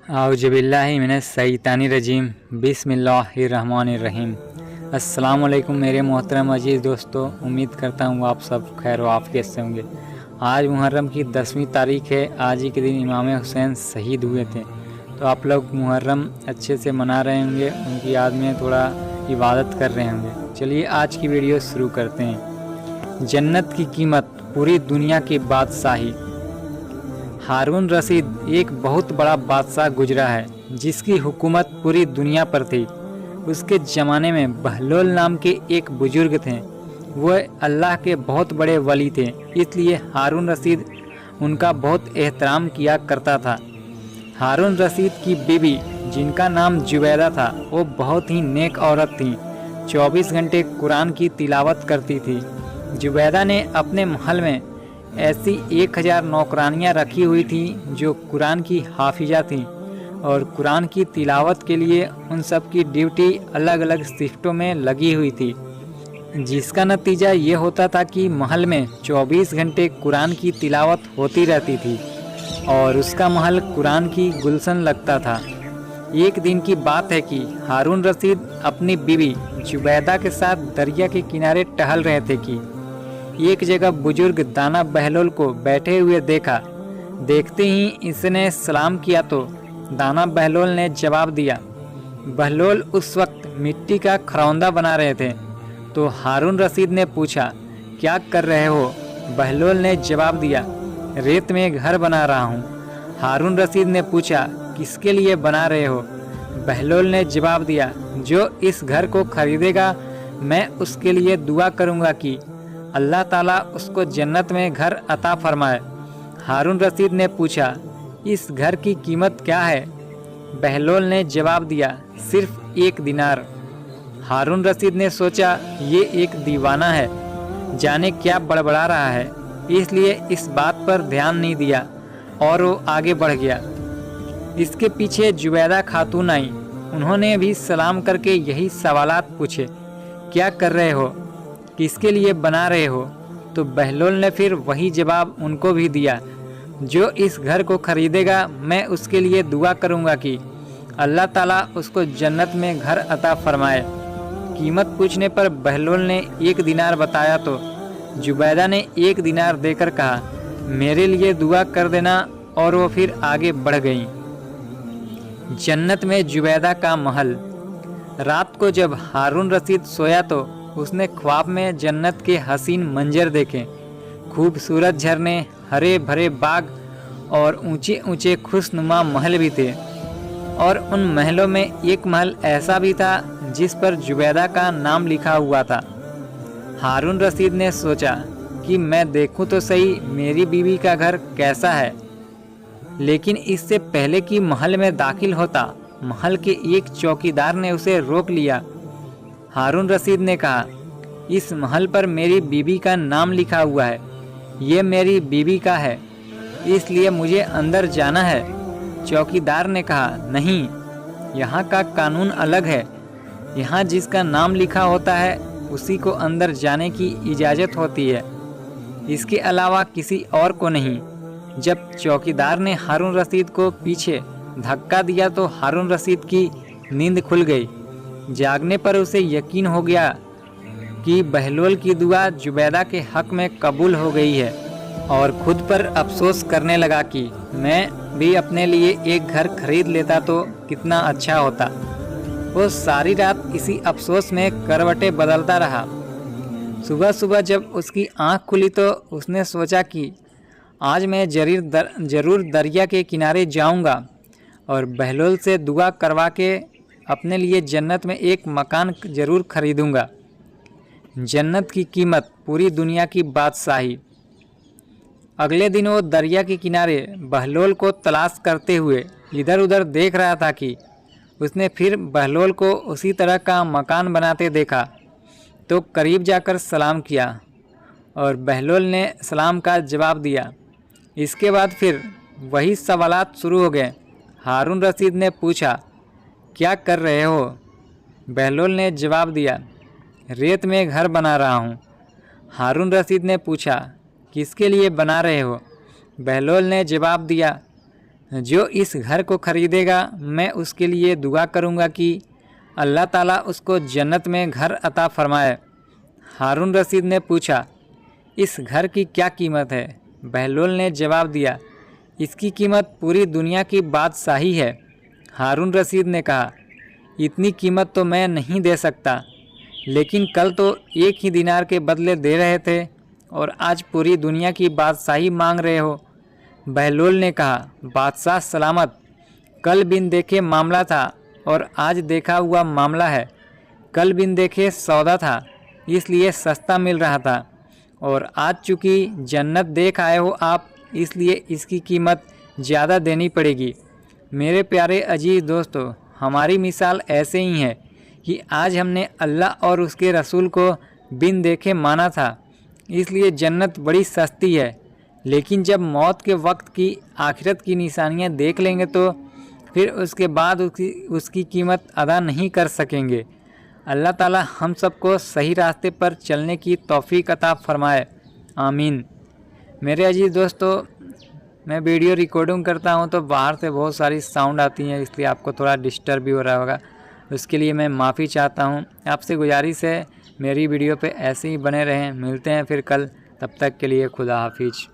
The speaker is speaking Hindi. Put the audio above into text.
आउज़ुबिल्लाहि मिनश्शैतानिर्रजीम बिस्मिल्लाहिर्रहमानिर्रहीम। अस्सलाम वालेकुम मेरे मोहतरम अजीज़ दोस्तों, उम्मीद करता हूँ आप सब खैर वाफ़ियत से होंगे। आज मुहर्रम की 10वीं तारीख़ है। आज ही के दिन इमाम हुसैन शहीद हुए थे, तो आप लोग मुहर्रम अच्छे से मना रहे होंगे, उनकी याद में थोड़ा इबादत कर रहे होंगे। चलिए आज की वीडियो शुरू करते हैं। जन्नत की कीमत, पूरी दुनिया की बादशाही। हारून रशीद एक बहुत बड़ा बादशाह गुजरा है जिसकी हुकूमत पूरी दुनिया पर थी। उसके ज़माने में बहलोल नाम के एक बुजुर्ग थे। वह अल्लाह के बहुत बड़े वली थे, इसलिए हारून रशीद उनका बहुत एहतराम किया करता था। हारून रशीद की बीवी, जिनका नाम जुबैदा था, वो बहुत ही नेक औरत थी। 24 घंटे कुरान की तिलावत करती थी। जुबैदा ने अपने महल में ऐसी 1000 नौकरानियाँ रखी हुई थीं जो कुरान की हाफिजा थीं और कुरान की तिलावत के लिए उन सब की ड्यूटी अलग अलग शिफ्टों में लगी हुई थी, जिसका नतीजा ये होता था कि महल में 24 घंटे कुरान की तिलावत होती रहती थी और उसका महल कुरान की गुलशन लगता था। एक दिन की बात है कि हारून रशीद अपनी बीवी जुबैदा के साथ दरिया के किनारे टहल रहे थे कि एक जगह बुजुर्ग दाना बहलोल को बैठे हुए देखा। देखते ही इसने सलाम किया तो दाना बहलोल ने जवाब दिया। बहलोल उस वक्त मिट्टी का खरौंदा बना रहे थे, तो हारून रशीद ने पूछा, क्या कर रहे हो? बहलोल ने जवाब दिया, रेत में घर बना रहा हूँ। हारून रशीद ने पूछा, किसके लिए बना रहे हो? बहलोल ने जवाब दिया, जो इस घर को खरीदेगा मैं उसके लिए दुआ करूँगा कि अल्लाह ताला उसको जन्नत में घर अता फरमाए। हारून रशीद ने पूछा, इस घर की कीमत क्या है? बहलोल ने जवाब दिया, सिर्फ 1 दिनार। हारून रशीद ने सोचा, ये एक दीवाना है, जाने क्या बड़बड़ा रहा है, इसलिए इस बात पर ध्यान नहीं दिया और वो आगे बढ़ गया। इसके पीछे जुबैदा खातून आई। उन्होंने भी सलाम करके यही सवालात पूछे, क्या कर रहे हो? किसके लिए बना रहे हो? तो बहलोल ने फिर वही जवाब उनको भी दिया, जो इस घर को खरीदेगा मैं उसके लिए दुआ करूंगा कि अल्लाह ताला उसको जन्नत में घर अता फरमाए। कीमत पूछने पर बहलोल ने 1 दिनार बताया तो जुबैदा ने 1 दिनार देकर कहा, मेरे लिए दुआ कर देना, और वो फिर आगे बढ़ गई। जन्नत में जुबैदा का महल। रात को जब हारून रशीद सोया तो उसने ख्वाब में जन्नत के हसीन मंजर देखे। खूबसूरत झरने, हरे भरे बाग और ऊंचे ऊंचे खुशनुमा महल भी थे। और उन महलों में एक महल ऐसा भी था जिस पर जुबैदा का नाम लिखा हुआ था। हारून रशीद ने सोचा कि मैं देखूं तो सही मेरी बीवी का घर कैसा है, लेकिन इससे पहले कि महल में दाखिल होता, महल के एक चौकीदार ने उसे रोक लिया। हारून रशीद ने कहा, इस महल पर मेरी बीवी का नाम लिखा हुआ है, ये मेरी बीवी का है, इसलिए मुझे अंदर जाना है। चौकीदार ने कहा, नहीं, यहाँ का कानून अलग है। यहाँ जिसका नाम लिखा होता है उसी को अंदर जाने की इजाज़त होती है, इसके अलावा किसी और को नहीं। जब चौकीदार ने हारून रशीद को पीछे धक्का दिया तो हारून रशीद की नींद खुल गई। जागने पर उसे यकीन हो गया कि बहलोल की दुआ जुबैदा के हक में कबूल हो गई है, और खुद पर अफसोस करने लगा कि मैं भी अपने लिए एक घर खरीद लेता तो कितना अच्छा होता। वो सारी रात इसी अफसोस में करवटें बदलता रहा। सुबह सुबह जब उसकी आंख खुली तो उसने सोचा कि आज मैं जरूर दरिया के किनारे जाऊंगा और बहलोल से दुआ करवा के अपने लिए जन्नत में एक मकान ज़रूर खरीदूंगा। जन्नत की कीमत, पूरी दुनिया की बादशाही। अगले दिन वो दरिया के किनारे बहलोल को तलाश करते हुए इधर उधर देख रहा था कि उसने फिर बहलोल को उसी तरह का मकान बनाते देखा, तो करीब जाकर सलाम किया और बहलोल ने सलाम का जवाब दिया। इसके बाद फिर वही सवालात शुरू हो गए। हारून रशीद ने पूछा, क्या कर रहे हो? बहलोल ने जवाब दिया, रेत में घर बना रहा हूँ। हारून रशीद ने पूछा, किसके लिए बना रहे हो? बहलोल ने जवाब दिया, जो इस घर को ख़रीदेगा मैं उसके लिए दुआ करूँगा कि अल्लाह ताला उसको जन्नत में घर अता फरमाए। हारून रशीद ने पूछा, इस घर की क्या कीमत है? बहलोल ने जवाब दिया, इसकी कीमत पूरी दुनिया की बादशाही है। हारून रशीद ने कहा, इतनी कीमत तो मैं नहीं दे सकता, लेकिन कल तो 1 ही दिनार के बदले दे रहे थे और आज पूरी दुनिया की बादशाही मांग रहे हो। बहलोल ने कहा, बादशाह सलामत, कल बिन देखे मामला था और आज देखा हुआ मामला है। कल बिन देखे सौदा था, इसलिए सस्ता मिल रहा था, और आज चूँकि जन्नत देख आए हो आप, इसलिए इसकी कीमत ज़्यादा देनी पड़ेगी। मेरे प्यारे अजीज़ दोस्तों, हमारी मिसाल ऐसे ही है कि आज हमने अल्लाह और उसके रसूल को बिन देखे माना था, इसलिए जन्नत बड़ी सस्ती है। लेकिन जब मौत के वक्त की आखिरत की निशानियां देख लेंगे तो फिर उसके बाद उसकी कीमत अदा नहीं कर सकेंगे। अल्लाह ताला हम सबको सही रास्ते पर चलने की तौफीक अता फरमाए, आमीन। मेरे अजीज़ दोस्तों, मैं वीडियो रिकॉर्डिंग करता हूं तो बाहर से बहुत सारी साउंड आती हैं, इसलिए आपको थोड़ा डिस्टर्ब भी हो रहा होगा। उसके लिए मैं माफ़ी चाहता हूं। आपसे गुजारिश है मेरी वीडियो पे ऐसे ही बने रहें। मिलते हैं फिर कल, तब तक के लिए खुदा हाफिज।